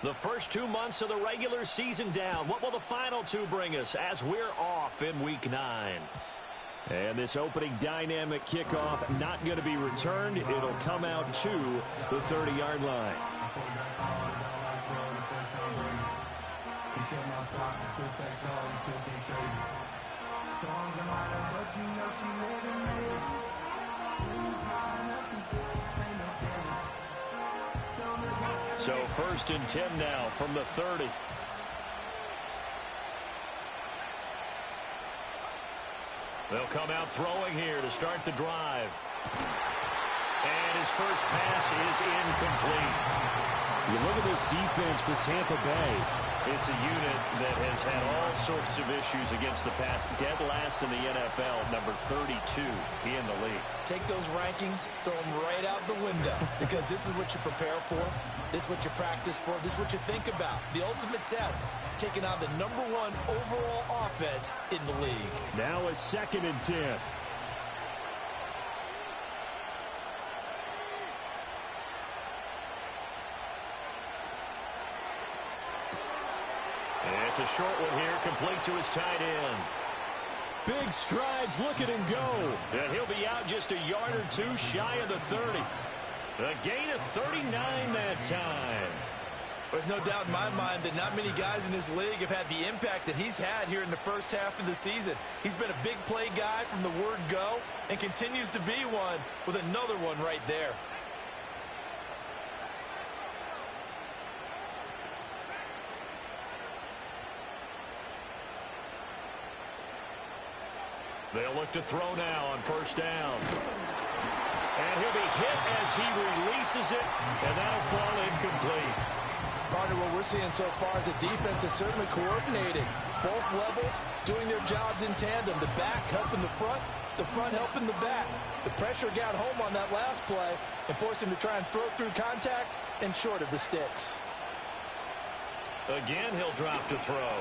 The first 2 months of the regular season down. What will the final two bring us as we're off in Week 9? And this opening dynamic kickoff not going to be returned. It'll come out to the 30-yard line. So 1st and 10 now from the 30. They'll come out throwing here to start the drive. And his first pass is incomplete. You look at this defense for Tampa Bay. It's a unit that has had all sorts of issues against the pass. Dead last in the NFL, number 32 in the league. Take those rankings, throw them right out the window, because this is what you prepare for. This is what you practice for. This is what you think about. The ultimate test, taking on the #1 overall offense in the league. Now a 2nd and 10. It's a short one here, complete to his tight end. Big strides, look at him go. And he'll be out just a yard or two shy of the 30. A gain of 39 that time. There's no doubt in my mind that not many guys in this league have had the impact that he's had here in the first half of the season. He's been a big play guy from the word go and continues to be one with another one right there. They'll look to throw now on 1st down. And he'll be hit as he releases it, and that'll fall incomplete. Partner, what we're seeing so far is the defense is certainly coordinated. Both levels doing their jobs in tandem. The back helping the front helping the back. The pressure got home on that last play and forced him to try and throw through contact and short of the sticks. Again, he'll drop to throw.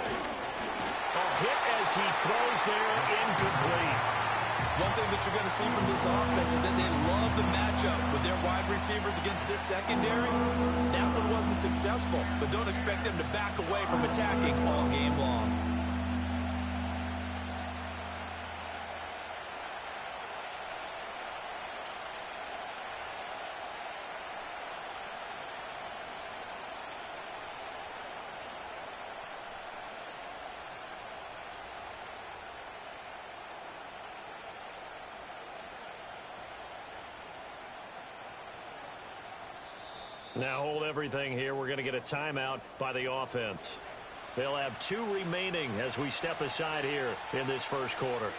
A hit as he throws there, incomplete. One thing that you're going to see from this offense is that they love the matchup with their wide receivers against this secondary. That one wasn't successful, but don't expect them to back away from attacking all game long. Now hold everything here. We're going to get a timeout by the offense. They'll have 2 remaining as we step aside here in this first quarter.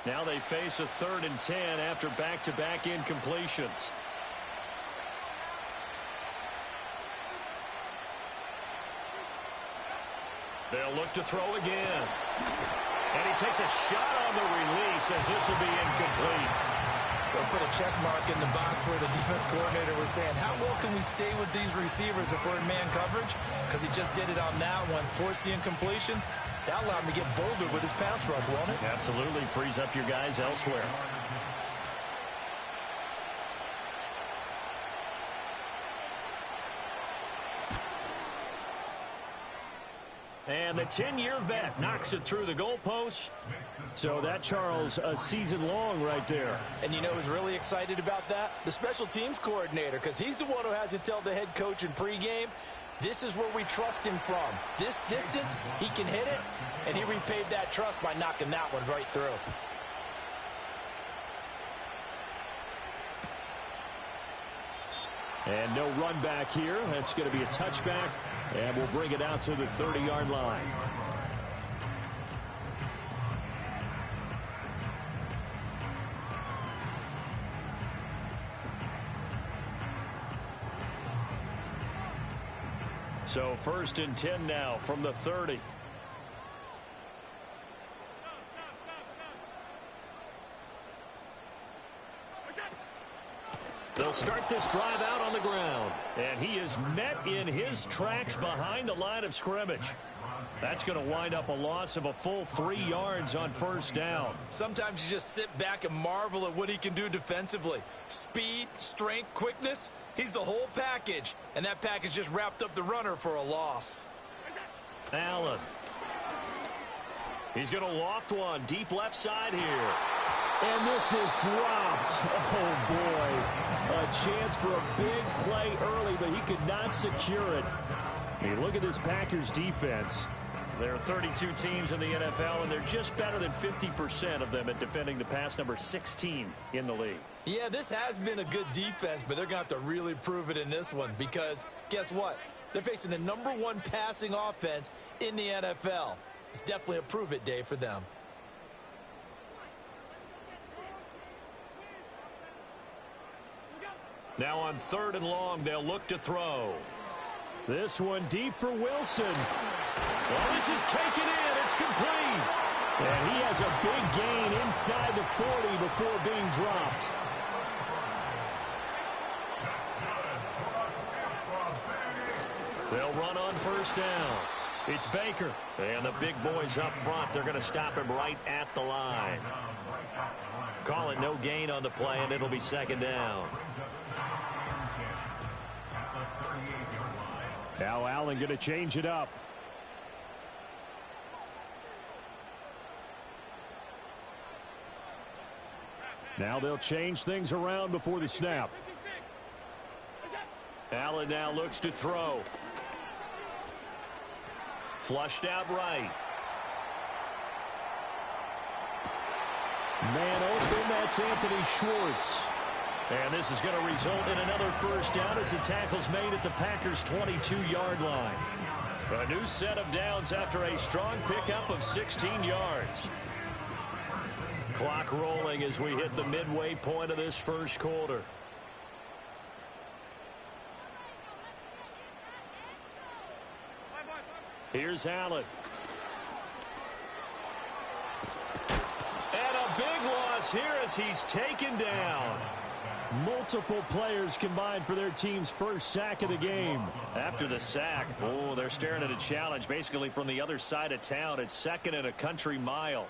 Now they face a 3rd and 10 after back-to-back incompletions. They'll look to throw again. And he takes a shot on the release as this will be incomplete. They'll put a check mark in the box where the defense coordinator was saying, how well can we stay with these receivers if we're in man coverage? Because he just did it on that one, forced the incompletion. That allowed him to get bolder with his pass rush, won't it? Absolutely. Frees up your guys elsewhere. And the 10-year vet knocks it through the goalpost. So that, Charles, a season long right there. And you know who's really excited about that? The special teams coordinator, because he's the one who has to tell the head coach in pregame, this is where we trust him from. This distance, he can hit it, and he repaid that trust by knocking that one right through. And no run back here. That's going to be a touchback, and we'll bring it out to the 30-yard line. So 1st and 10 now from the 30. They'll start this drive out on the ground. And he is met in his tracks behind the line of scrimmage. That's going to wind up a loss of a full 3 yards on first down. Sometimes you just sit back and marvel at what he can do defensively. Speed, strength, quickness. He's the whole package. And that package just wrapped up the runner for a loss. Allen. He's going to loft one deep left side here. And this is dropped. Oh, boy. A chance for a big play early, but he could not secure it. Hey, look at this Packers defense. There are 32 teams in the NFL, and they're just better than 50% of them at defending the pass, number 16 in the league. Yeah, this has been a good defense, but they're going to have to really prove it in this one because guess what? They're facing the #1 passing offense in the NFL. It's definitely a prove-it day for them. Now on 3rd and long, they'll look to throw. This one deep for Wilson. Well, this is taken in. It's complete. And he has a big gain inside the 40 before being dropped. They'll run on first down. It's Baker. And the big boys up front, they're going to stop him right at the line. Call it no gain on the play, and it'll be 2nd down. Now Allen going to change it up. Now they'll change things around before the snap. Allen now looks to throw. Flushed out right. Man open, that's Anthony Schwartz. And this is going to result in another first down as the tackle's made at the Packers' 22-yard line. A new set of downs after a strong pickup of 16 yards. Clock rolling as we hit the midway point of this first quarter. Here's Allen. And a big loss here as he's taken down. Multiple players combined for their team's first sack of the game. After the sack, oh, they're staring at a challenge basically from the other side of town. It's 2nd and a country mile.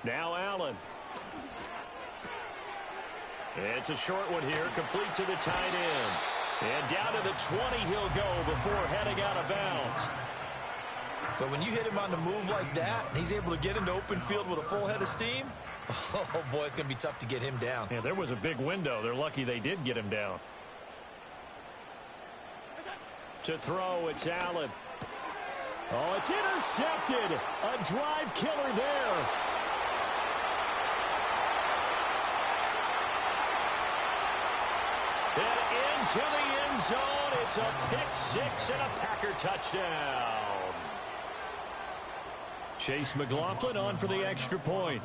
Now Allen. It's a short one here, complete to the tight end. And down to the 20 he'll go before heading out of bounds. But when you hit him on the move like that, and he's able to get into open field with a full head of steam, oh, boy, it's going to be tough to get him down. Yeah, there was a big window. They're lucky they did get him down. To throw, it's Allen. Oh, it's intercepted. A drive killer there. And into the end zone, it's a pick-6 and a Packer touchdown. Chase McLaughlin on for the extra point.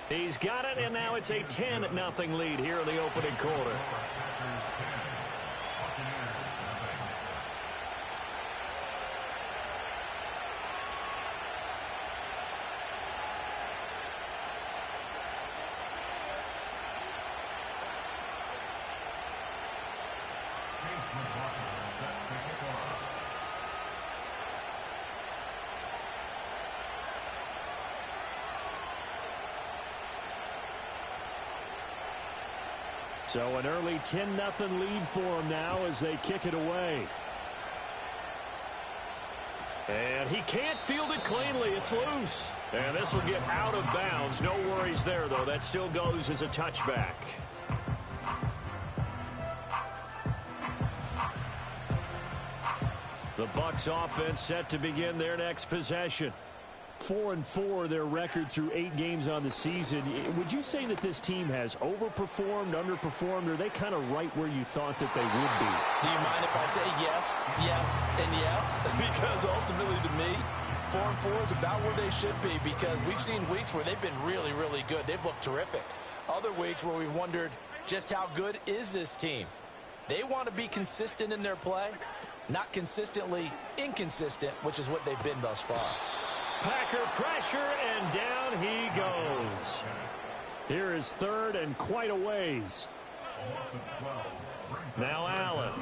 He's got it, and now it's a 10-0 lead here in the opening quarter. So an early 10-0 lead for them now as they kick it away. And he can't field it cleanly. It's loose. And this will get out of bounds. No worries there, though. That still goes as a touchback. The Bucs offense set to begin their next possession. 4-4 their record through 8 games on the season. Would you say that this team has overperformed, underperformed, or are they kind of right where you thought that they would be? Do you mind if I say yes, yes, and yes? Because ultimately to me, 4-4 is about where they should be because we've seen weeks where they've been really, really good. They've looked terrific. Other weeks where we've wondered just how good is this team. They want to be consistent in their play. Not consistently inconsistent, which is what they've been thus far. Packer pressure, and down he goes. Here is third and quite a ways. Now Allen.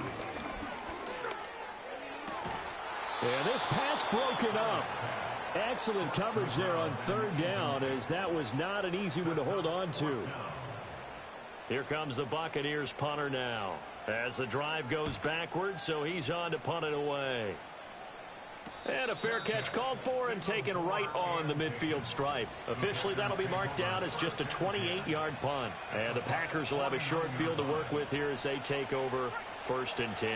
And this pass broken up. Excellent coverage there on third down, as that was not an easy one to hold on to. Here comes the Buccaneers punter now, as the drive goes backwards, so he's on to punt it away. And a fair catch called for and taken right on the midfield stripe. Officially, that'll be marked down as just a 28-yard punt. And the Packers will have a short field to work with here as they take over 1st and 10.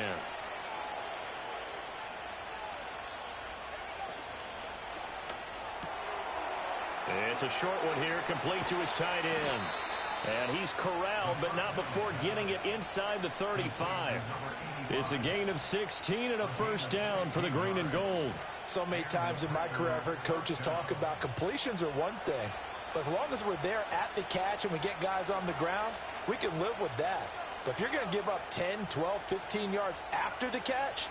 It's a short one here, complete to his tight end. And he's corralled, but not before getting it inside the 35. It's a gain of 16 and a first down for the green and gold. So many times in my career I've heard coaches talk about completions are one thing. But as long as we're there at the catch and we get guys on the ground, we can live with that. But if you're going to give up 10, 12, 15 yards after the catch,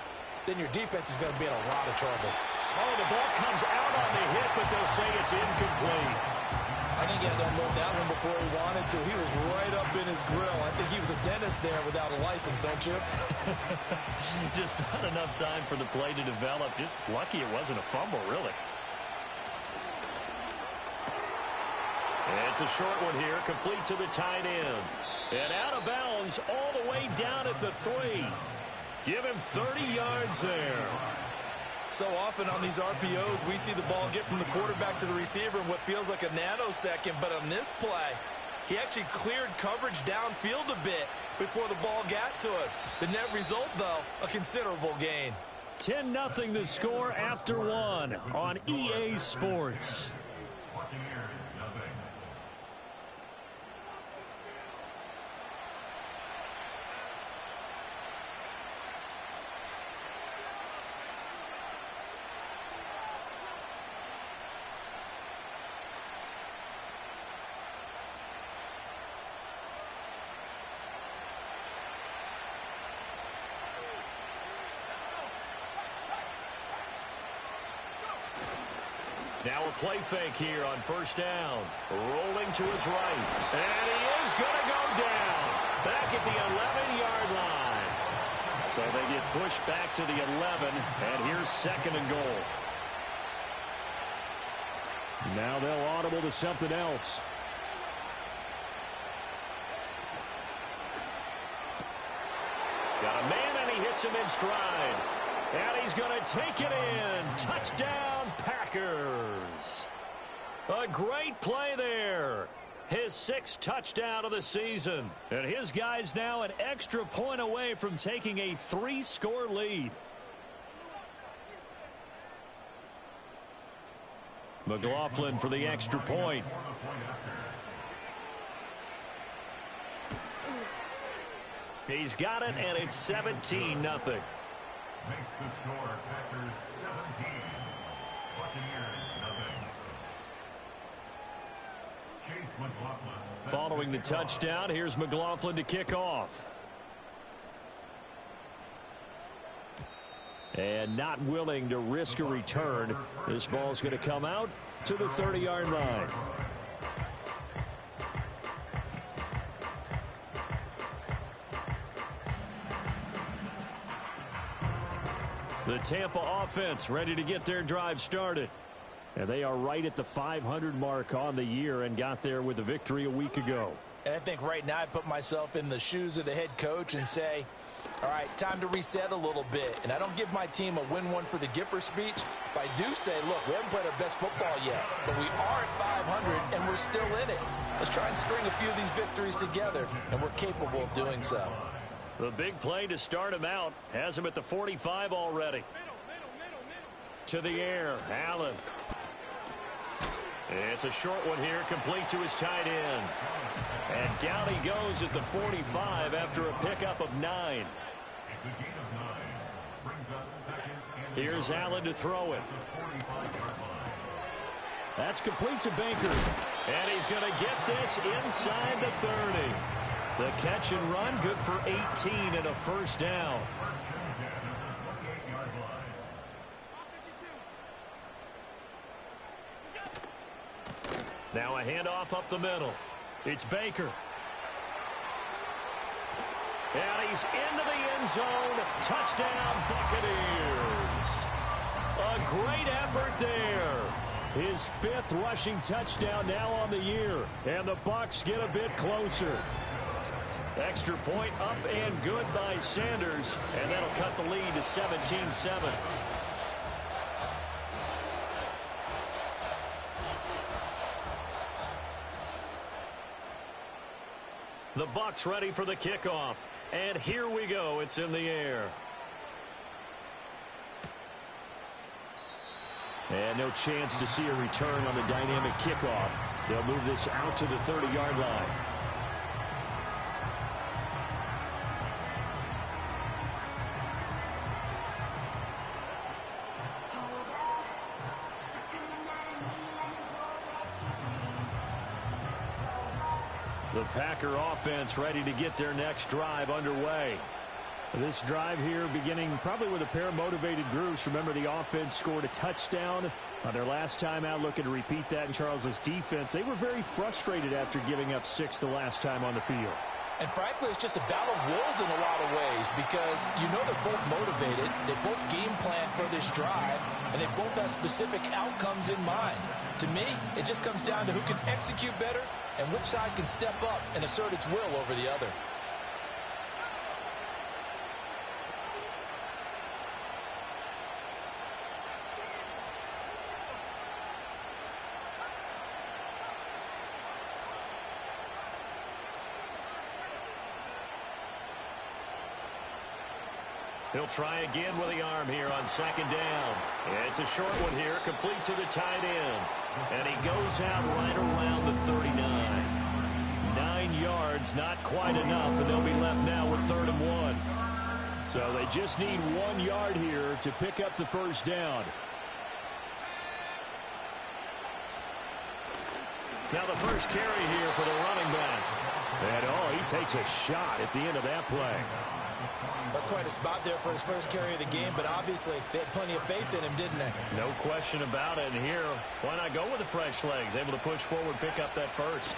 then your defense is going to be in a lot of trouble. Oh, the ball comes out on the hit, but they'll say it's incomplete. I think he had to unload that one before he wanted to. He was right up in his grill. I think he was a dentist there without a license, don't you? Just not enough time for the play to develop. Just lucky it wasn't a fumble, really. It's a short one here, complete to the tight end. And out of bounds all the way down at the 3. Give him 30 yards there. So often on these RPOs, we see the ball get from the quarterback to the receiver in what feels like a nanosecond. But on this play, he actually cleared coverage downfield a bit before the ball got to it. The net result, though, a considerable gain. 10-0 the score after one on EA Sports. Now a play fake here on first down. Rolling to his right. And he is going to go down. Back at the 11-yard line. So they get pushed back to the 11. And here's 2nd and goal. Now they'll audible to something else. Got a man, and he hits him in stride. And he's going to take it in. Touchdown, Packers. A great play there. His 6th touchdown of the season. And his guys now an extra point away from taking a 3-score lead. McLaughlin for the extra point. He's got it, and it's 17-0. Makes the score Packers 17, Buccaneers nothing. Chase McLaughlin. Following the touchdown, here's McLaughlin to kick off. And not willing to risk a return. This ball's going to come out to the 30-yard line. The Tampa offense ready to get their drive started. And they are right at the 500 mark on the year and got there with a victory a week ago. And I think right now I put myself in the shoes of the head coach and say, all right, time to reset a little bit. And I don't give my team a win one for the Gipper speech, but I do say, look, we haven't played our best football yet, but we are at 500 and we're still in it. Let's try and string a few of these victories together, and we're capable of doing so. The big play to start him out has him at the 45 already. To the air, Allen. It's a short one here, complete to his tight end. And down he goes at the 45 after a pickup of 9. It's a gain of 9. Brings up 2nd and Here's Allen to throw it. That's complete to Baker. And he's going to get this inside the 30. The catch and run, good for 18 and a first down. handoff up the middle. It's Baker. And he's into the end zone. Touchdown, Buccaneers. A great effort there. His 5th rushing touchdown now on the year. And the Bucs get a bit closer. Extra point up and good by Sanders. And that'll cut the lead to 17-7. The Bucs ready for the kickoff. And here we go. It's in the air. And no chance to see a return on the dynamic kickoff. They'll move this out to the 30-yard line. The Packer offense ready to get their next drive underway. This drive here beginning probably with a pair of motivated groups. Remember, the offense scored a touchdown on their last time out, looking to repeat that in Charles's defense. They were very frustrated after giving up 6 the last time on the field. And frankly, it's just a battle of wills in a lot of ways because you know they're both motivated, they both game plan for this drive, and they both have specific outcomes in mind. To me, it just comes down to who can execute better and which side can step up and assert its will over the other. He'll try again with the arm here on 2nd down. It's a short one here, complete to the tight end. And he goes out right around the 39. 9 yards, not quite enough, and they'll be left now with 3rd and 1. So they just need 1 yard here to pick up the first down. Now the first carry here for the running back. And oh, he takes a shot at the end of that play. That's quite a spot there for his first carry of the game, but obviously they had plenty of faith in him, didn't they? No question about it. And here, why not go with the fresh legs? Able to push forward, pick up that first.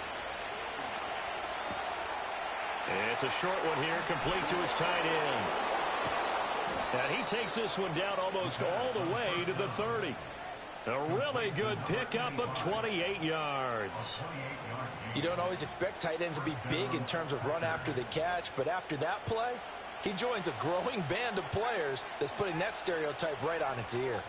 It's a short one here, complete to his tight end. And he takes this one down almost all the way to the 30. A really good pickup of 28 yards. You don't always expect tight ends to be big in terms of run after the catch, but after that play, he joins a growing band of players that's putting that stereotype right on its ear.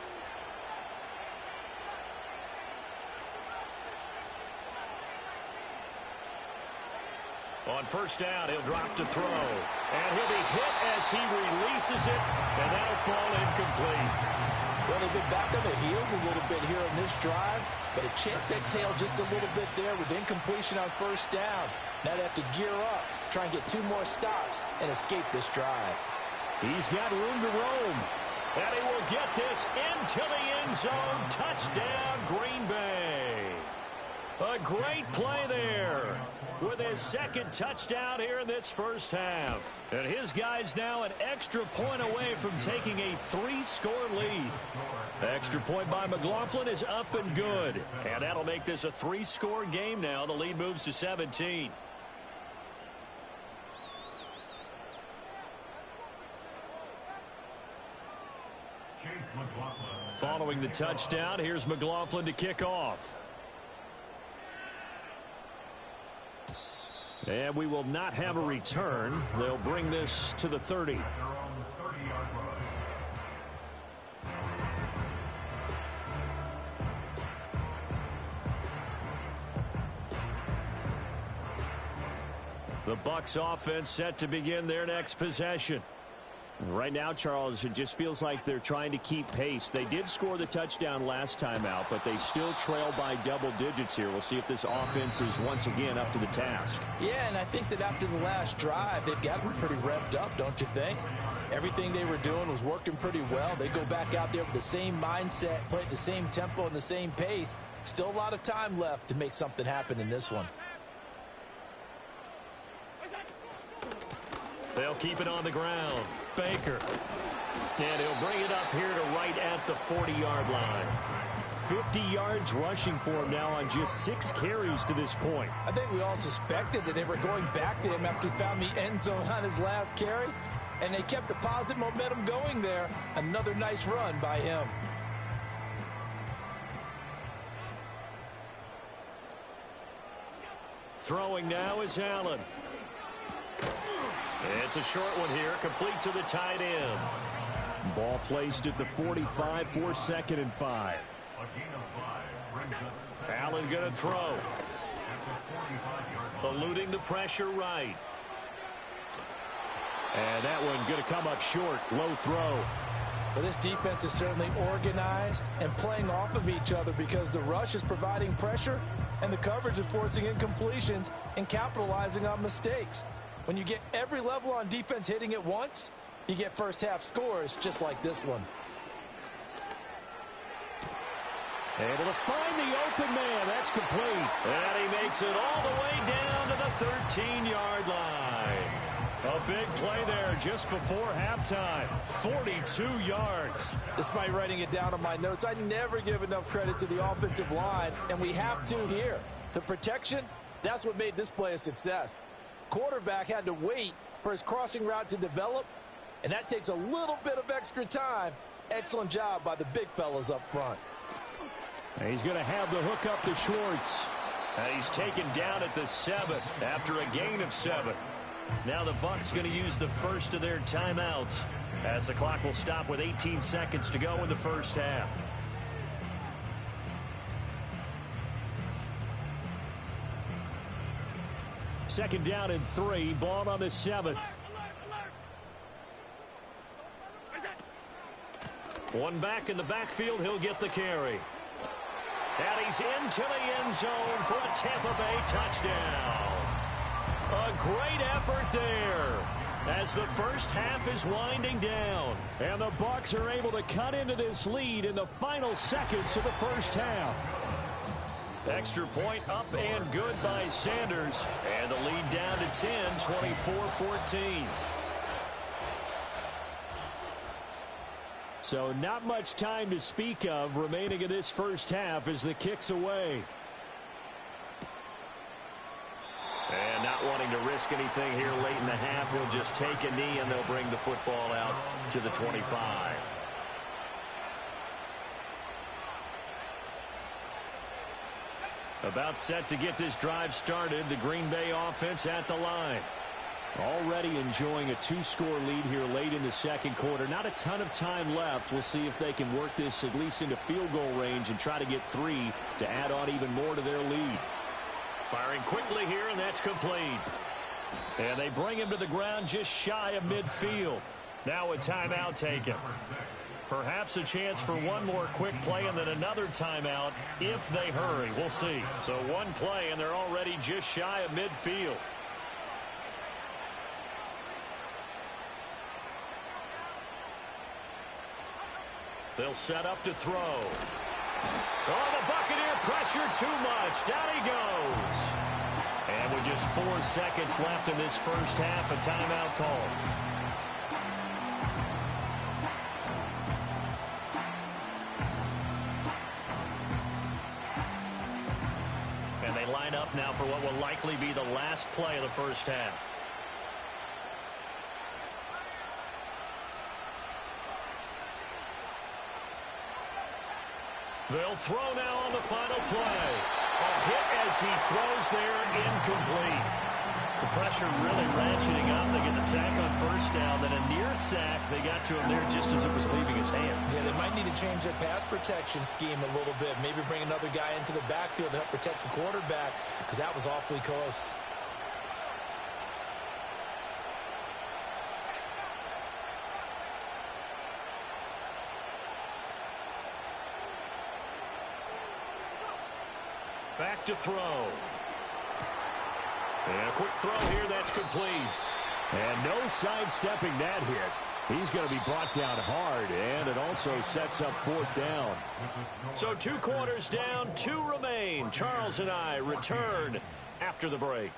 On 1st down, he'll drop to throw. And he'll be hit as he releases it, and that'll fall incomplete. Well, they've been back on their heels a little bit here on this drive, but a chance to exhale just a little bit there with incompletion on 1st down. Now they have to gear up, try and get 2 more stops, and escape this drive. He's got room to roam. And he will get this into the end zone. Touchdown, Green Bay. A great play there with his 2nd touchdown here in this first half. And his guy's now an extra point away from taking a 3-score lead. The extra point by McLaughlin is up and good. And that'll make this a 3-score game now. The lead moves to 17. Following the touchdown, here's McLaughlin to kick off. And we will not have a return. They'll bring this to the 30. The Bucs offense set to begin their next possession. Right now, Charles, it just feels like they're trying to keep pace. They did score the touchdown last time out, but they still trail by double digits here. We'll see if this offense is once again up to the task. Yeah, and I think that after the last drive, they've got them pretty revved up, don't you think? Everything they were doing was working pretty well. They go back out there with the same mindset, play at the same tempo and the same pace. Still a lot of time left to make something happen in this one. They'll keep it on the ground. Baker. And he'll bring it up here to right at the 40-yard line. 50 yards rushing for him now on just 6 carries to this point. I think we all suspected that they were going back to him after he found the end zone on his last carry, and they kept the positive momentum going there. Another nice run by him. Throwing now is Allen. It's a short one here, complete to the tight end. Ball placed at the 45 for 2nd and 5. Allen going to throw. Eluding the pressure right. And that one going to come up short. Low throw. Well, this defense is certainly organized and playing off of each other because the rush is providing pressure and the coverage is forcing incompletions and capitalizing on mistakes. When you get every level on defense hitting at once, you get first half scores just like this one. Able to find the open man. That's complete. And he makes it all the way down to the 13-yard line. A big play there just before halftime. 42 yards. Despite writing it down on my notes, I never give enough credit to the offensive line, and we have to here. The protection, that's what made this play a success. Quarterback had to wait for his crossing route to develop, and that takes a little bit of extra time. Excellent job by the big fellas up front. And he's going to have the hook up to Schwartz. And he's taken down at the 7 after a gain of 7. Now the Bucs going to use the first of their timeouts as the clock will stop with 18 seconds to go in the first half. Second down and 3. Ball on the 7. One back in the backfield. He'll get the carry. And he's into the end zone for a Tampa Bay touchdown. A great effort there as the first half is winding down. And the Bucs are able to cut into this lead in the final seconds of the first half. Extra point up and good by Sanders. And the lead down to 10, 24-14. So not much time to speak of remaining in this first half as the kick's away. And not wanting to risk anything here late in the half, he'll just take a knee and they'll bring the football out to the 25. About set to get this drive started, the Green Bay offense at the line. Already enjoying a 2-score lead here late in the second quarter. Not a ton of time left. We'll see if they can work this at least into field goal range and try to get 3 to add on even more to their lead. Firing quickly here, and that's complete. And they bring him to the ground just shy of midfield. Now a timeout taken. Perhaps a chance for one more quick play and then another timeout if they hurry. We'll see. So one play, and they're already just shy of midfield. They'll set up to throw. Oh, the Buccaneer pressure too much. Down he goes. And with just 4 seconds left in this first half, a timeout call. And they line up now for what will likely be the last play of the first half. They'll throw now on the final play. A hit as he throws there, incomplete. The pressure really ratcheting up. They get the sack on first down, then a near sack. They got to him there just as it was leaving his hand. Yeah, they might need to change their pass protection scheme a little bit. Maybe bring another guy into the backfield to help protect the quarterback because that was awfully close. Back to throw. And a quick throw here, that's complete. And no sidestepping that hit. He's going to be brought down hard, and it also sets up 4th down. So 2 quarters down, 2 remain. Charles and I return after the break.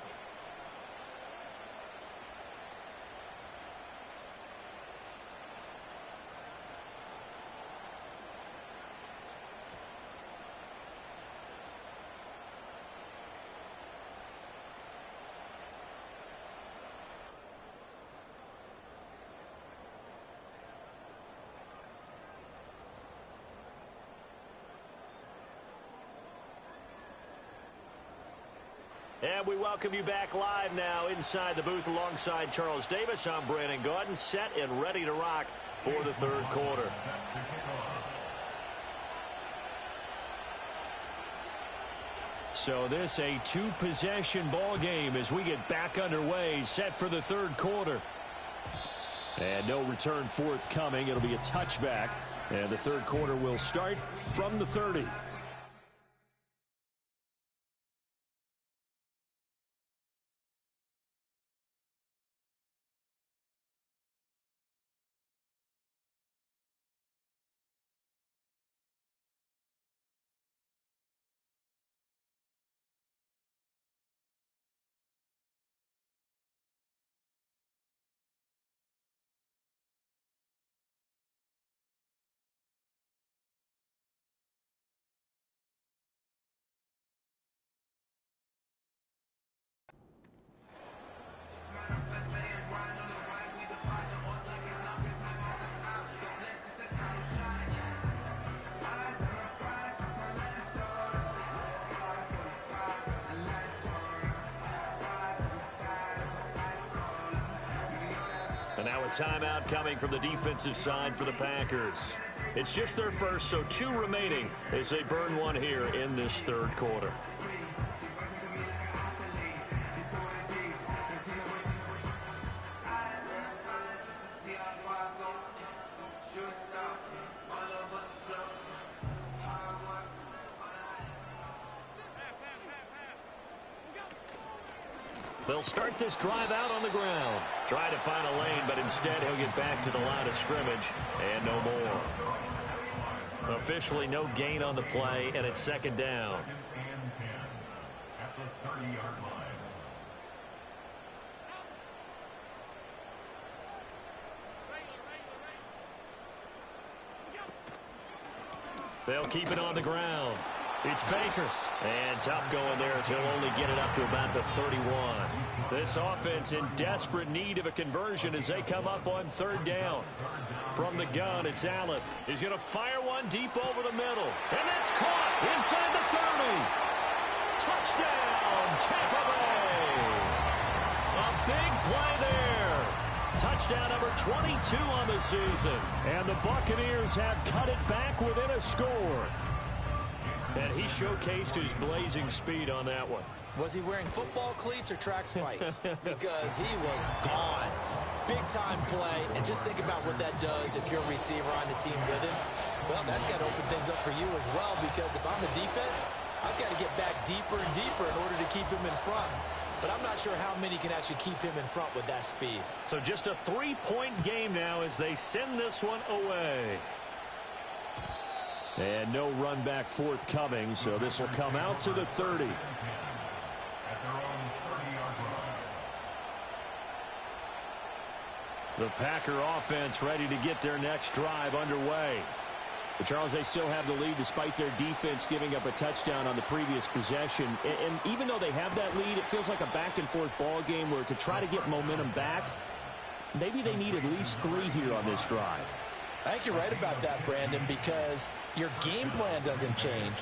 And we welcome you back live now inside the booth alongside Charles Davis. I'm Brandon Gaudin, set and ready to rock for the third quarter. So this a two-possession ball game as we get back underway, set for the third quarter. And no return forthcoming. It'll be a touchback. And the third quarter will start from the 30. And now a timeout coming from the defensive side for the Packers. It's just their first, so 2 remaining as they burn one here in this third quarter. They'll start this drive out on the ground. Try to find a lane, but instead he'll get back to the line of scrimmage and no more. Officially no gain on the play, and it's second down. At the 30-yard line. They'll keep it on the ground. It's Baker. And tough going there as he'll only get it up to about the 31. This offense in desperate need of a conversion as they come up on third down. From the gun, it's Allen. He's going to fire one deep over the middle. And it's caught inside the 30. Touchdown, Tampa Bay. A big play there. Touchdown number 22 on the season. And the Buccaneers have cut it back within a score. And he showcased his blazing speed on that one. Was he wearing football cleats or track spikes? Because he was gone. Big-time play. And just think about what that does if you're a receiver on the team with him. Well, that's got to open things up for you as well, because if I'm the defense, I've got to get back deeper and deeper in order to keep him in front. But I'm not sure how many can actually keep him in front with that speed. So just a 3-point game now as they send this one away. And no run back forthcoming, so this will come out to the 30. At their own 30-yard line. The Packer offense ready to get their next drive underway. But Charles, they still have the lead despite their defense giving up a touchdown on the previous possession. And even though they have that lead, it feels like a back-and-forth ball game where to try to get momentum back, maybe they need at least 3 here on this drive. I think you're right about that, Brandon, because your game plan doesn't change.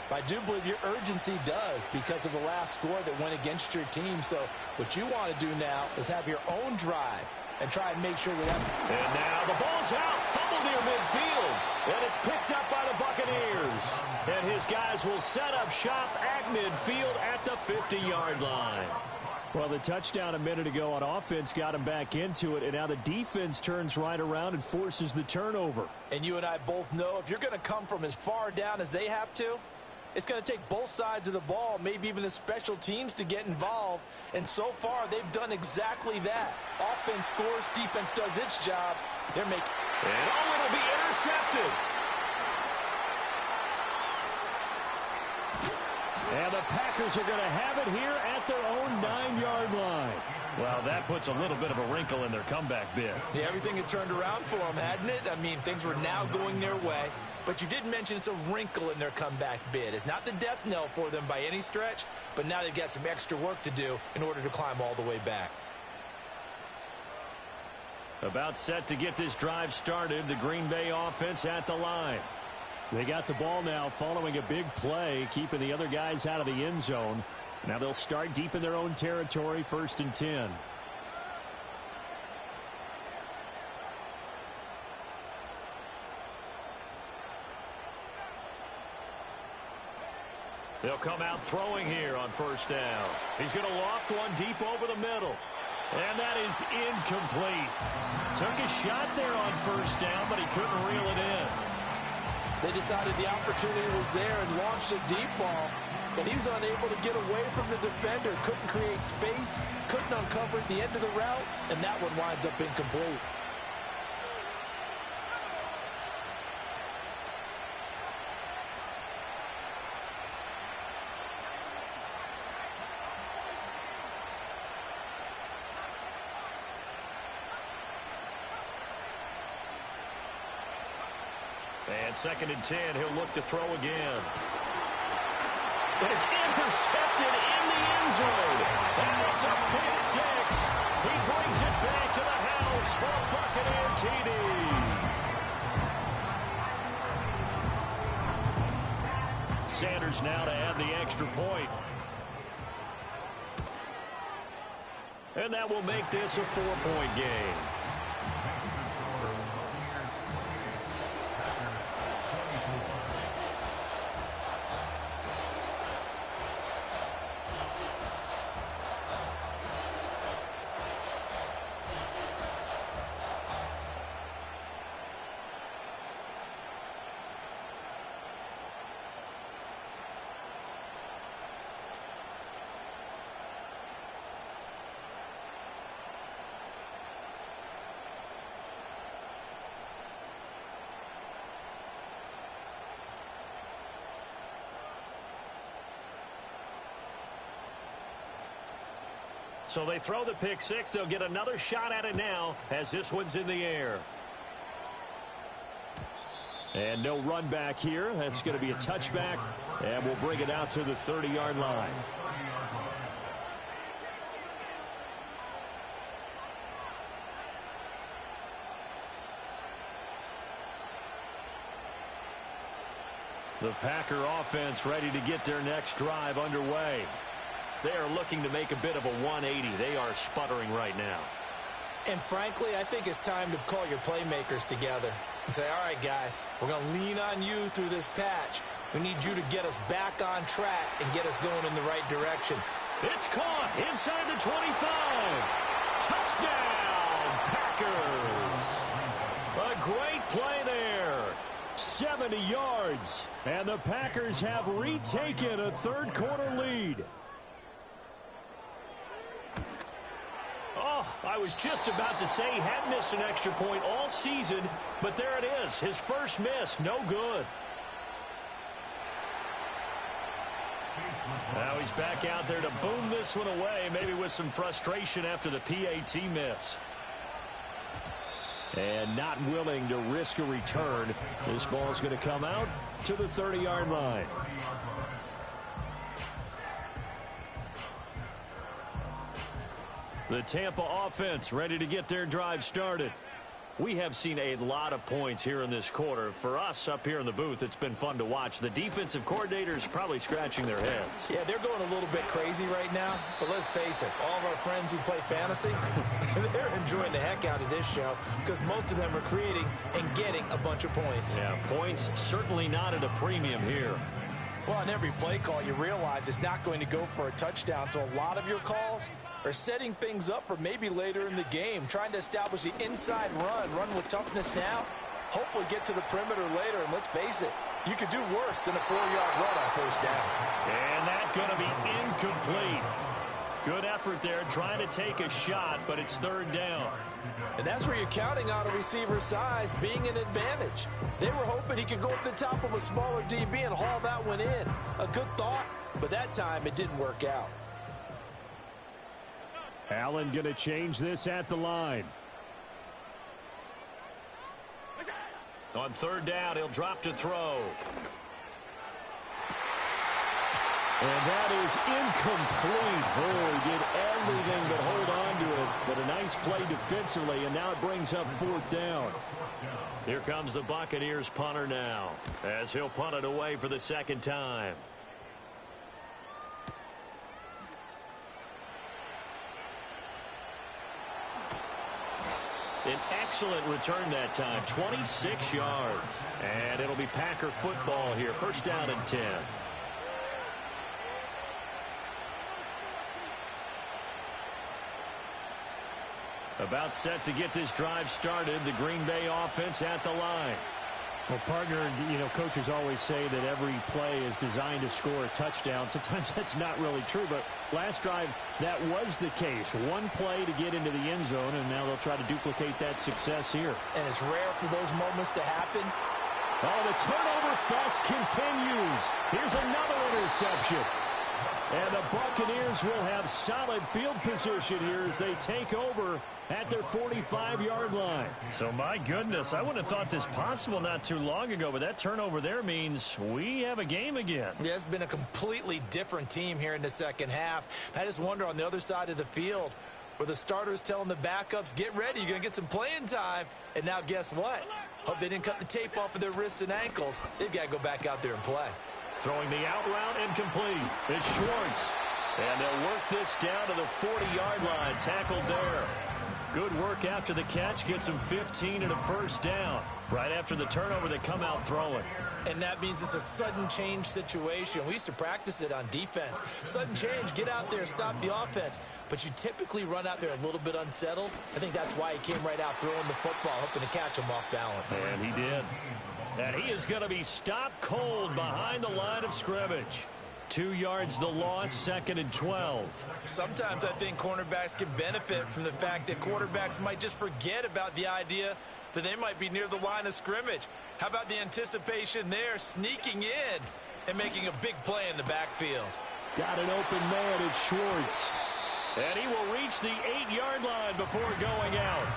But I do believe your urgency does because of the last score that went against your team. So what you want to do now is have your own drive and try and make sure that. And now the ball's out, fumbled near midfield, and it's picked up by the Buccaneers. And his guys will set up shop at midfield at the 50-yard line. Well, the touchdown a minute ago on offense got him back into it, and now the defense turns right around and forces the turnover. And you and I both know if you're going to come from as far down as they have to, it's going to take both sides of the ball, maybe even the special teams, to get involved. And so far, they've done exactly that. Offense scores, defense does its job. They're making. And it'll be intercepted. And the Packers are going to have it here at their own 9-yard line. Well, that puts a little bit of a wrinkle in their comeback bid. Yeah, everything had turned around for them, hadn't it? I mean, things were now going their way. But you did mention it's a wrinkle in their comeback bid. It's not the death knell for them by any stretch, but now they've got some extra work to do in order to climb all the way back. About set to get this drive started, the Green Bay offense at the line. They got the ball now following a big play, keeping the other guys out of the end zone. Now they'll start deep in their own territory, 1st and 10. They'll come out throwing here on 1st down. He's going to loft one deep over the middle. And that is incomplete. Took a shot there on 1st down, but he couldn't reel it in. They decided the opportunity was there and launched a deep ball, but he was unable to get away from the defender. Couldn't create space, couldn't uncover at the end of the route, and that one winds up incomplete. And 2nd and 10, he'll look to throw again. And it's intercepted in the end zone. And it's a pick 6. He brings it back to the house for a Buccaneer TD. Sanders now to add the extra point. And that will make this a 4-point game. So they throw the pick 6. They'll get another shot at it now as this one's in the air. And no run back here. That's going to be a touchback, and we'll bring it out to the 30-yard line. The Packer offense ready to get their next drive underway. They are looking to make a bit of a 180. They are sputtering right now. And frankly, I think it's time to call your playmakers together and say, all right, guys, we're going to lean on you through this patch. We need you to get us back on track and get us going in the right direction. It's caught inside the 25. Touchdown, Packers. A great play there. 70 yards. And the Packers have retaken a third-quarter lead. Oh, I was just about to say he hadn't missed an extra point all season, but there it is. His first miss, no good. Now he's back out there to boom this one away, maybe with some frustration after the PAT miss. And not willing to risk a return. This ball's going to come out to the 30-yard line. The Tampa offense ready to get their drive started. We have seen a lot of points here in this quarter. For us up here in the booth, it's been fun to watch. The defensive coordinators probably scratching their heads. Yeah, they're going a little bit crazy right now. But let's face it, all of our friends who play fantasy, they're enjoying the heck out of this show because most of them are creating and getting a bunch of points. Yeah, points certainly not at a premium here. Well, on every play call, you realize it's not going to go for a touchdown. So a lot of your calls are setting things up for maybe later in the game, trying to establish the inside run with toughness now, hopefully get to the perimeter later. And let's face it, you could do worse than a 4-yard run on 1st down. And that's going to be incomplete. Good effort there, trying to take a shot, but it's 3rd down. And that's where you're counting on a receiver's size being an advantage. They were hoping he could go up the top of a smaller DB and haul that one in. A good thought, but that time it didn't work out. Allen going to change this at the line. On 3rd down, he'll drop to throw. And that is incomplete. Oh, he did everything but hold on to it. But a nice play defensively, and now it brings up 4th down. Here comes the Buccaneers punter now, as he'll punt it away for the 2nd time. An excellent return that time, 26 yards. And it'll be Packer football here, first down and 10. About set to get this drive started, the Green Bay offense at the line. Well, partner, coaches always say that every play is designed to score a touchdown. Sometimes that's not really true, but last drive, that was the case. One play to get into the end zone, and now they'll try to duplicate that success here. And it's rare for those moments to happen. Oh, the turnover fest continues. Here's another interception. And the Buccaneers will have solid field position here as they take over at their 45-yard line. So, my goodness, I wouldn't have thought this possible not too long ago, but that turnover there means we have a game again. Yeah, it's been a completely different team here in the second half. I just wonder on the other side of the field where the starters telling the backups, get ready, you're going to get some playing time. And now guess what? Hope they didn't cut the tape off of their wrists and ankles. They've got to go back out there and play. Throwing the out route incomplete. It's Schwartz. And they'll work this down to the 40-yard line. Tackled there. Good work after the catch. Gets them 15 and a first down. Right after the turnover, they come out throwing. And that means it's a sudden change situation. We used to practice it on defense. Sudden change, get out there, stop the offense. But you typically run out there a little bit unsettled. I think that's why he came right out throwing the football, hoping to catch him off balance. And he did. And he is going to be stopped cold behind the line of scrimmage. 2 yards the loss, second and 12. Sometimes I think cornerbacks can benefit from the fact that quarterbacks might just forget about the idea that they might be near the line of scrimmage. How about the anticipation there, sneaking in and making a big play in the backfield? Got an open man, it's Schwartz. And he will reach the 8-yard line before going out.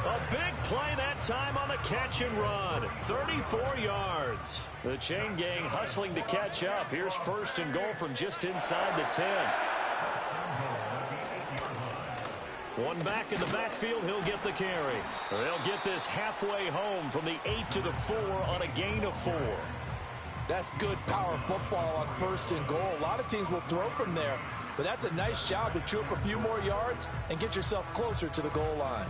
A big play that time on the catch and run. 34 yards. The chain gang hustling to catch up. Here's first and goal from just inside the 10. One back in the backfield, he'll get the carry. They'll get this halfway home from the 8 to the 4 on a gain of 4. That's good power football on first and goal. A lot of teams will throw from there. But that's a nice job to chew up a few more yards and get yourself closer to the goal line.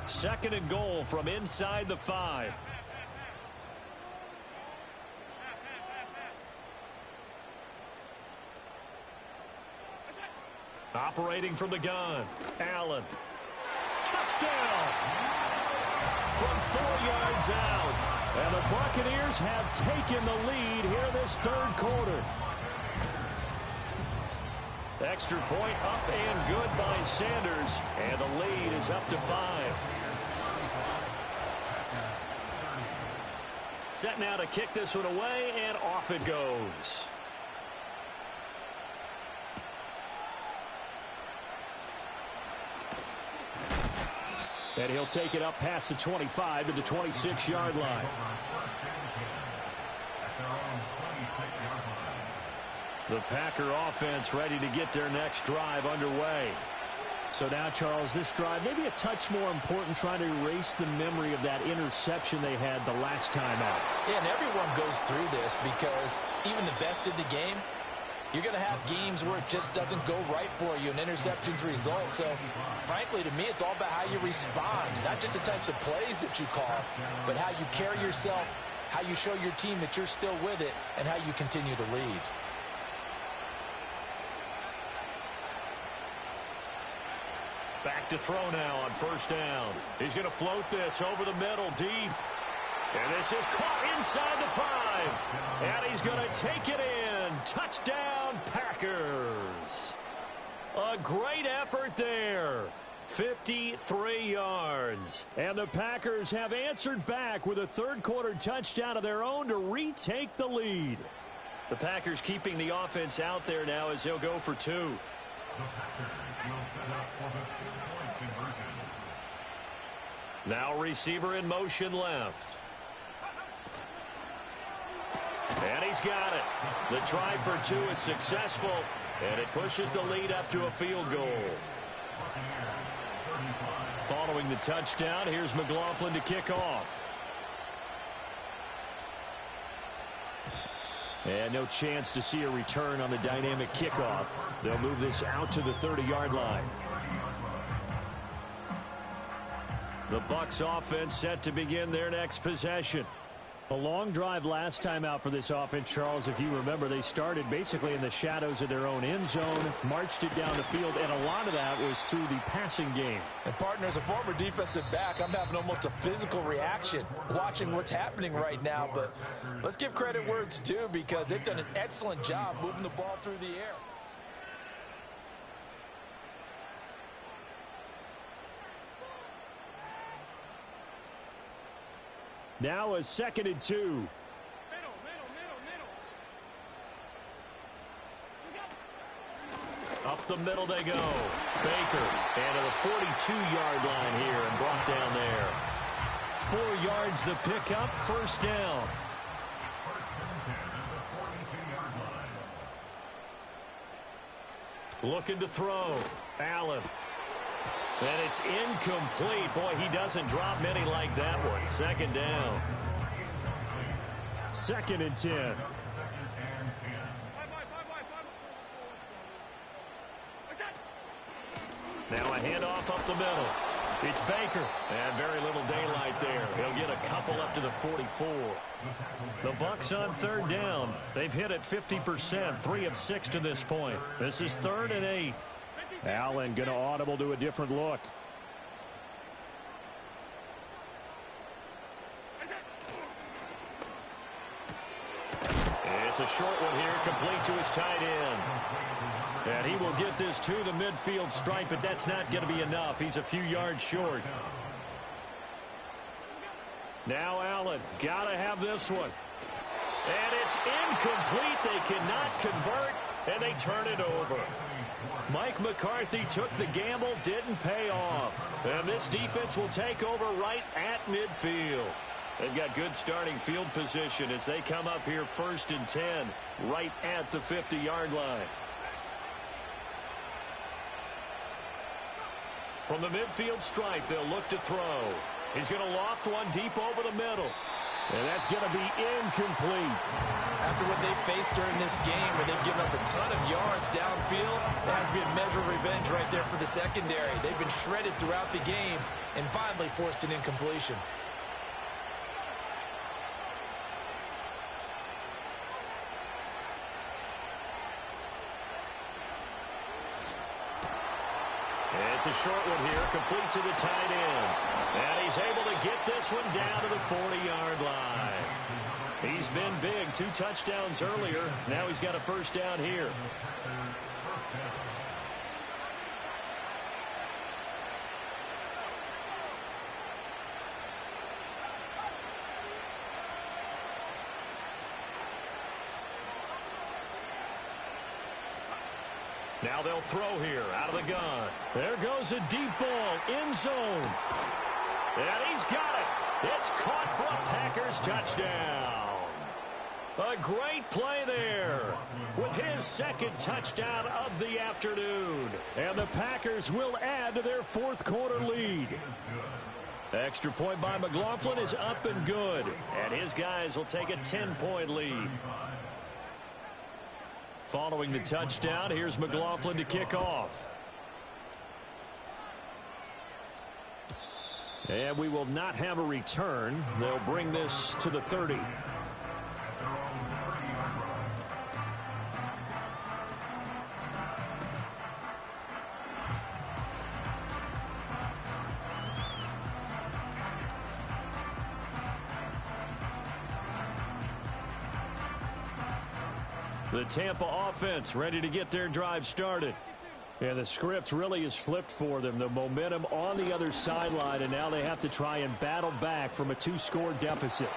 Second and goal from inside the 5. Operating from the gun. Allen. Touchdown! From 4 yards out. And the Buccaneers have taken the lead here this third quarter. Extra point up and good by Sanders. And the lead is up to 5. Set now to kick this one away, and off it goes. And he'll take it up past the 25 to the 26-yard line. The Packer offense ready to get their next drive underway. So now, Charles, this drive maybe a touch more important, trying to erase the memory of that interception they had the last time out. Yeah, and everyone goes through this because even the best in the game, you're going to have games where it just doesn't go right for you, and interceptions result. So, frankly, to me, it's all about how you respond, not just the types of plays that you call, but how you carry yourself, how you show your team that you're still with it, and how you continue to lead. Back to throw now on first down. He's going to float this over the middle deep. And this is caught inside the 5. And he's going to take it in. Touchdown, Packers. A great effort there. 53 yards. And the Packers have answered back with a third-quarter touchdown of their own to retake the lead. The Packers keeping the offense out there now as they'll go for 2. The Packers will set up for the two-point conversion. Now receiver in motion left. And he's got it. The try for 2 is successful, and it pushes the lead up to a field goal. Following the touchdown, here's McLaughlin to kick off. And no chance to see a return on the dynamic kickoff. They'll move this out to the 30-yard line. The Bucs offense set to begin their next possession. A long drive last time out for this offense, Charles. If you remember, they started basically in the shadows of their own end zone, marched it down the field, and a lot of that was through the passing game. And partner, as a former defensive back, I'm having almost a physical reaction watching what's happening right now. But let's give credit where it's due, because they've done an excellent job moving the ball through the air. Now a 2nd and 2. Up the middle they go. Baker. And to the 42-yard line here and brought down there. 4 yards the pickup, first down. Looking to throw. Allen. And it's incomplete. Boy, he doesn't drop many like that one. 2nd down. 2nd and 10. Now a handoff up the middle. It's Baker. And very little daylight there. He'll get a couple up to the 44. The Bucs on 3rd down. They've hit it 50%, 3 of 6 to this point. This is 3rd and 8. Allen going to audible to a different look. It's a short one here, complete to his tight end. And he will get this to the midfield stripe, but that's not going to be enough. He's a few yards short. Now Allen, got to have this one. And it's incomplete. They cannot convert, and they turn it over. Mike McCarthy took the gamble, didn't pay off. And this defense will take over right at midfield. They've got good starting field position as they come up here 1st and 10, right at the 50-yard line. From the midfield stripe, they'll look to throw. He's going to loft one deep over the middle. And that's going to be incomplete. After what they faced during this game, where they've given up a ton of yards downfield, it has to be a measure of revenge right there for the secondary. They've been shredded throughout the game and finally forced an incompletion. It's a short one here, complete to the tight end. And he's able to get this one down to the 40-yard line. He's been big, 2 touchdowns earlier. Now he's got a first down here. Now they'll throw here out of the gun. There goes a deep ball, end zone. And he's got it. It's caught for a Packers touchdown. A great play there with his 2nd touchdown of the afternoon. And the Packers will add to their 4th quarter lead. Extra point by McLaughlin is up and good. And his guys will take a 10-point lead. Following the touchdown, here's McLaughlin to kick off. And we will not have a return. They'll bring this to the 30. The Tampa offense ready to get their drive started. And the script really is flipped for them. The momentum on the other sideline, and now they have to try and battle back from a 2-score deficit.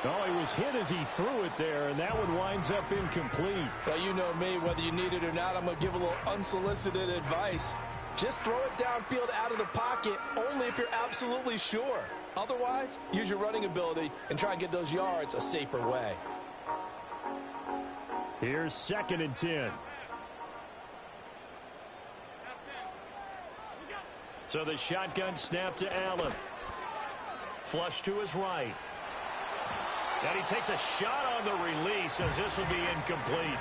Oh, he was hit as he threw it there, and that one winds up incomplete. Well, you know me, whether you need it or not, I'm going to give a little unsolicited advice. Just throw it downfield out of the pocket only if you're absolutely sure. Otherwise, use your running ability and try and get those yards a safer way. Here's 2nd and 10. So the shotgun snap to Allen. Flush to his right. And he takes a shot on the release as this will be incomplete.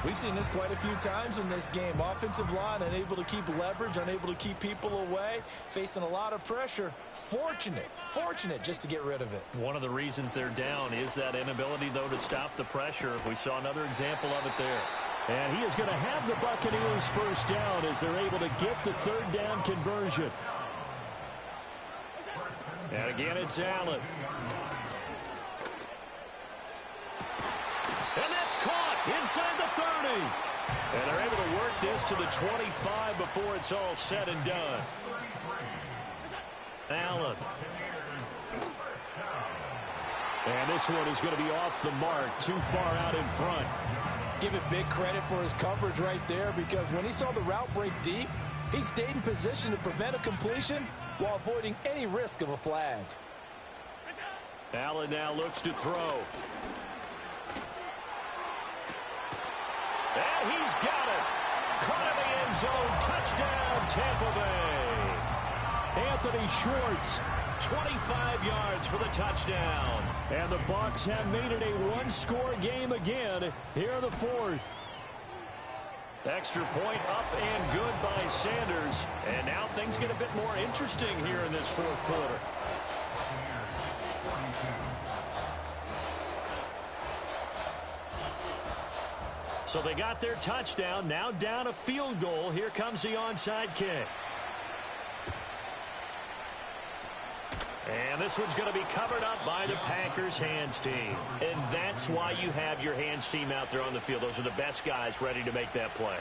We've seen this quite a few times in this game. Offensive line unable to keep leverage, unable to keep people away, facing a lot of pressure. Fortunate just to get rid of it. One of the reasons they're down is that inability, though, to stop the pressure. We saw another example of it there. And he is going to have the Buccaneers first down as they're able to get the third down conversion. And again, it's Allen. And that's caught inside the 30. And they're able to work this to the 25 before it's all said and done. Allen. And this one is going to be off the mark, too far out in front. Give it big credit for his coverage right there, because when he saw the route break deep, he stayed in position to prevent a completion while avoiding any risk of a flag. Allen now looks to throw. And he's got it. Caught in the end zone. Touchdown, Tampa Bay. Anthony Schwartz. 25 yards for the touchdown. And the Bucs have made it a one-score game again here in the fourth. Extra point up and good by Sanders. And now things get a bit more interesting here in this fourth quarter. So they got their touchdown. Now down a field goal. Here comes the onside kick. And this one's going to be covered up by the Packers hands team. And that's why you have your hands team out there on the field. Those are the best guys ready to make that play.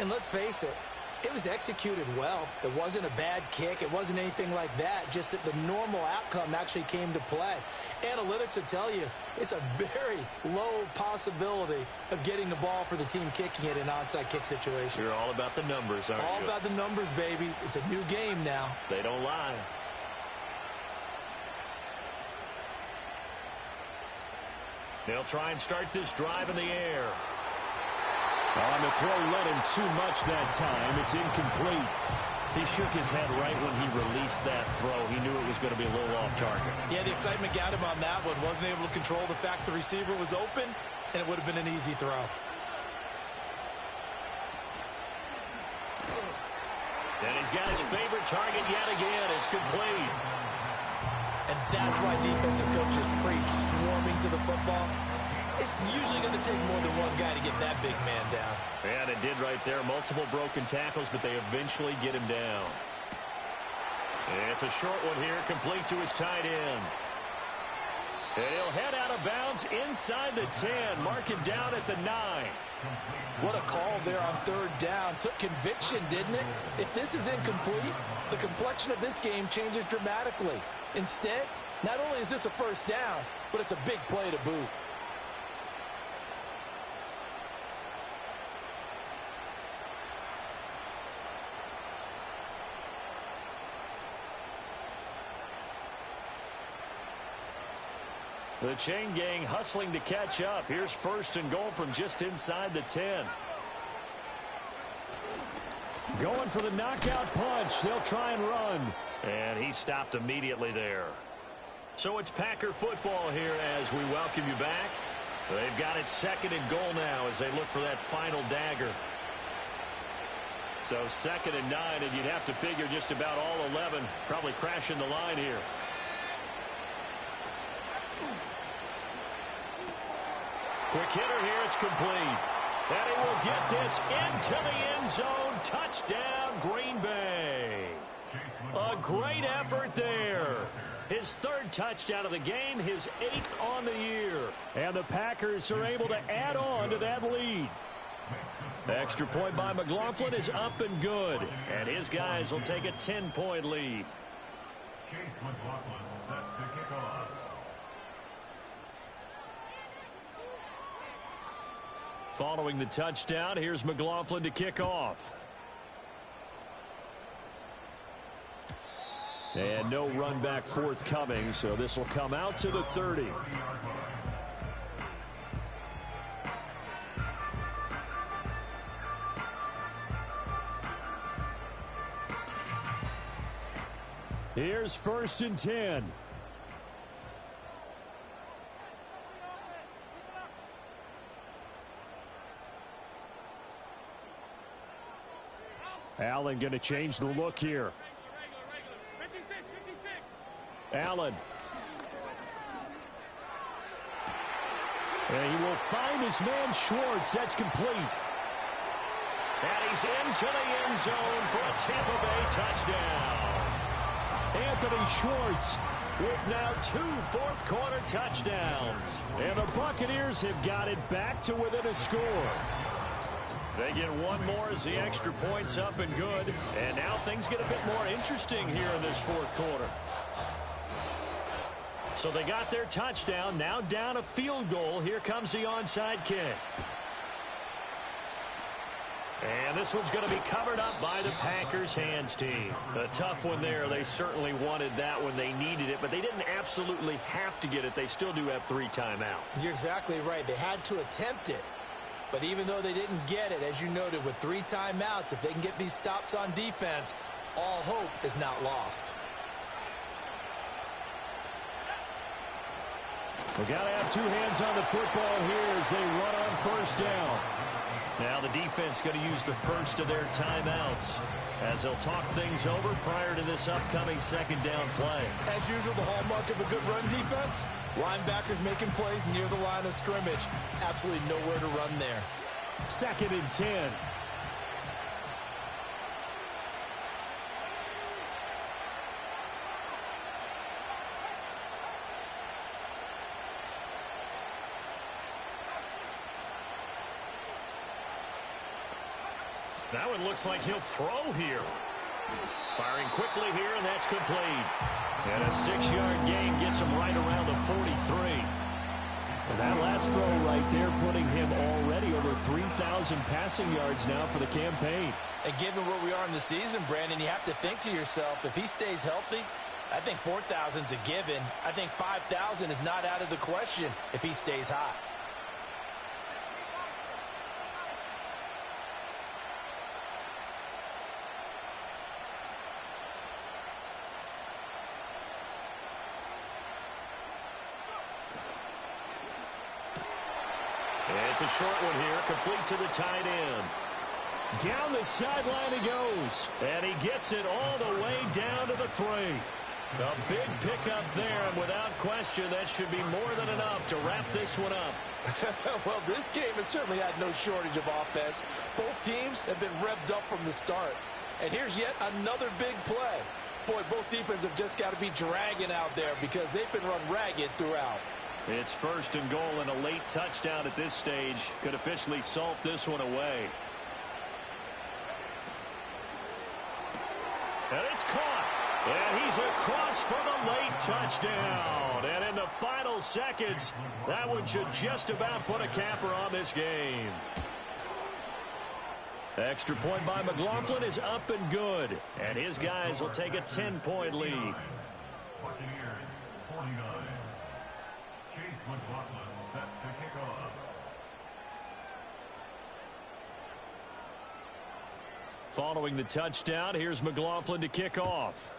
And let's face it, it was executed well. It wasn't a bad kick. It wasn't anything like that. Just that the normal outcome actually came to play. Analytics will tell you it's a very low possibility of getting the ball for the team kicking it in an onside kick situation. You're all about the numbers, aren't you? All about the numbers, baby. It's a new game now. They don't lie. They'll try and start this drive in the air. On the throw, led him too much that time. It's incomplete. He shook his head right when he released that throw. He knew it was going to be a little off target. Yeah, the excitement got him on that one. Wasn't able to control the fact the receiver was open, and it would have been an easy throw. And he's got his favorite target yet again. It's complete. And that's why defensive coaches preach swarming to the football. It's usually going to take more than one guy to get that big man down. And it did right there. Multiple broken tackles, but they eventually get him down. And it's a short one here, complete to his tight end. And he'll head out of bounds inside the 10. Mark him down at the 9. What a call there on third down. Took conviction, didn't it? If this is incomplete, the complexion of this game changes dramatically. Instead, not only is this a first down, but it's a big play to boot. The chain gang hustling to catch up. Here's first and goal from just inside the 10. Going for the knockout punch. They'll try and run. And he stopped immediately there. So it's Packer football here as we welcome you back. They've got it second and goal now as they look for that final dagger. So 2nd and 9, and you'd have to figure just about all 11 probably crashing the line here. Quick hitter here, it's complete. And he will get this into the end zone. Touchdown, Green Bay. A great effort there. His third touchdown of the game, his 8th on the year. And the Packers are able to add on to that lead. Extra point by McLaughlin is up and good. And his guys will take a 10-point lead. Chase McLaughlin set to kick off. Following the touchdown, here's McLaughlin to kick off. And no run back forthcoming, so this will come out to the 30. Here's 1st and 10. Allen going to change the look here. Allen. And he will find his man Schwartz. That's complete. And he's into the end zone for a Tampa Bay touchdown. Anthony Schwartz with now 2 fourth-quarter touchdowns. And the Buccaneers have got it back to within a score. They get one more as the extra point's up and good. And now things get a bit more interesting here in this fourth quarter. So they got their touchdown, now down a field goal. Here comes the onside kick. And this one's going to be covered up by the Packers hands team. A tough one there. They certainly wanted that when they needed it, but they didn't absolutely have to get it. They still do have 3 timeouts. You're exactly right. They had to attempt it. But even though they didn't get it, as you noted, with 3 timeouts, if they can get these stops on defense, all hope is not lost. We got to have 2 hands on the football here as they run on first down. Now the defense going to use the first of their timeouts as they'll talk things over prior to this upcoming second down play. As usual, the hallmark of a good run defense, linebackers making plays near the line of scrimmage. Absolutely nowhere to run there. 2nd and 10. That one looks like he'll throw here. Firing quickly here, and that's complete. And a 6-yard gain gets him right around the 43. And that last throw right there putting him already over 3,000 passing yards now for the campaign. And given where we are in the season, Brandon, you have to think to yourself, if he stays healthy, I think 4,000's a given. I think 5,000 is not out of the question if he stays hot. It's a short one here, complete to the tight end. Down the sideline he goes. And he gets it all the way down to the 3. A big pickup there, and without question, that should be more than enough to wrap this one up. Well, this game has certainly had no shortage of offense. Both teams have been revved up from the start. And here's yet another big play. Boy, both defenses have just got to be dragging out there because they've been run ragged throughout. It's 1st and goal, and a late touchdown at this stage could officially salt this one away. And it's caught. And he's across for the late touchdown. And in the final seconds, that one should just about put a capper on this game. Extra point by McLaughlin is up and good. And his guys will take a 10-point lead. Buccaneers, 49. Chase McLaughlin set to kick off. Following the touchdown, here's McLaughlin to kick off.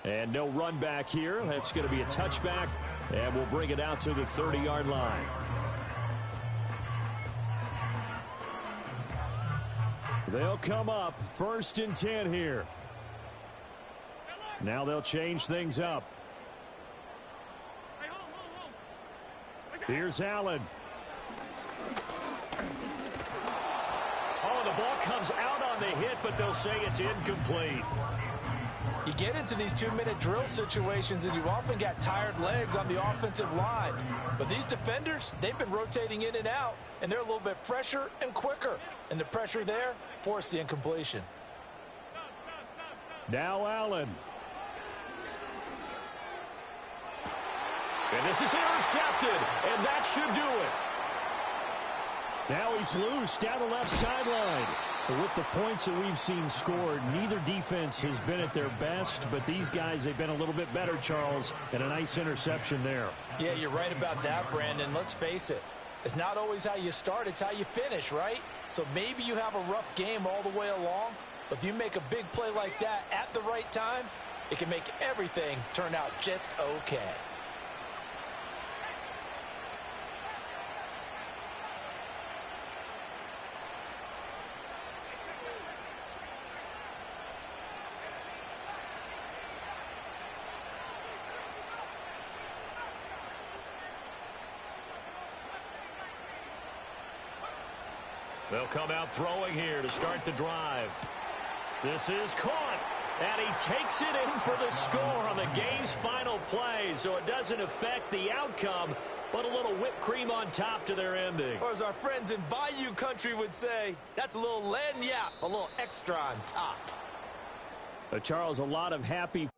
And no run back here. That's going to be a touchback, and we'll bring it out to the 30-yard line. They'll come up 1st and 10 here. Now they'll change things up. Here's Allen. Oh, the ball comes out on the hit, but they'll say it's incomplete. You get into these 2-minute drill situations, and you've often got tired legs on the offensive line. But these defenders, they've been rotating in and out, and they're a little bit fresher and quicker. And the pressure there forced the incompletion. Now Allen. And this is intercepted, and that should do it. Now he's loose down the left sideline. But with the points that we've seen scored, neither defense has been at their best, but these guys, they've been a little bit better, Charles, and a nice interception there. Yeah, you're right about that, Brandon. Let's face it. It's not always how you start, it's how you finish, right? So maybe you have a rough game all the way along, but if you make a big play like that at the right time, it can make everything turn out just okay. They'll come out throwing here to start the drive. This is caught, and he takes it in for the score on the game's final play, so it doesn't affect the outcome, but a little whipped cream on top to their ending. Or as our friends in Bayou country would say, that's a little lagniappe, a little extra on top. Charles, a lot of happy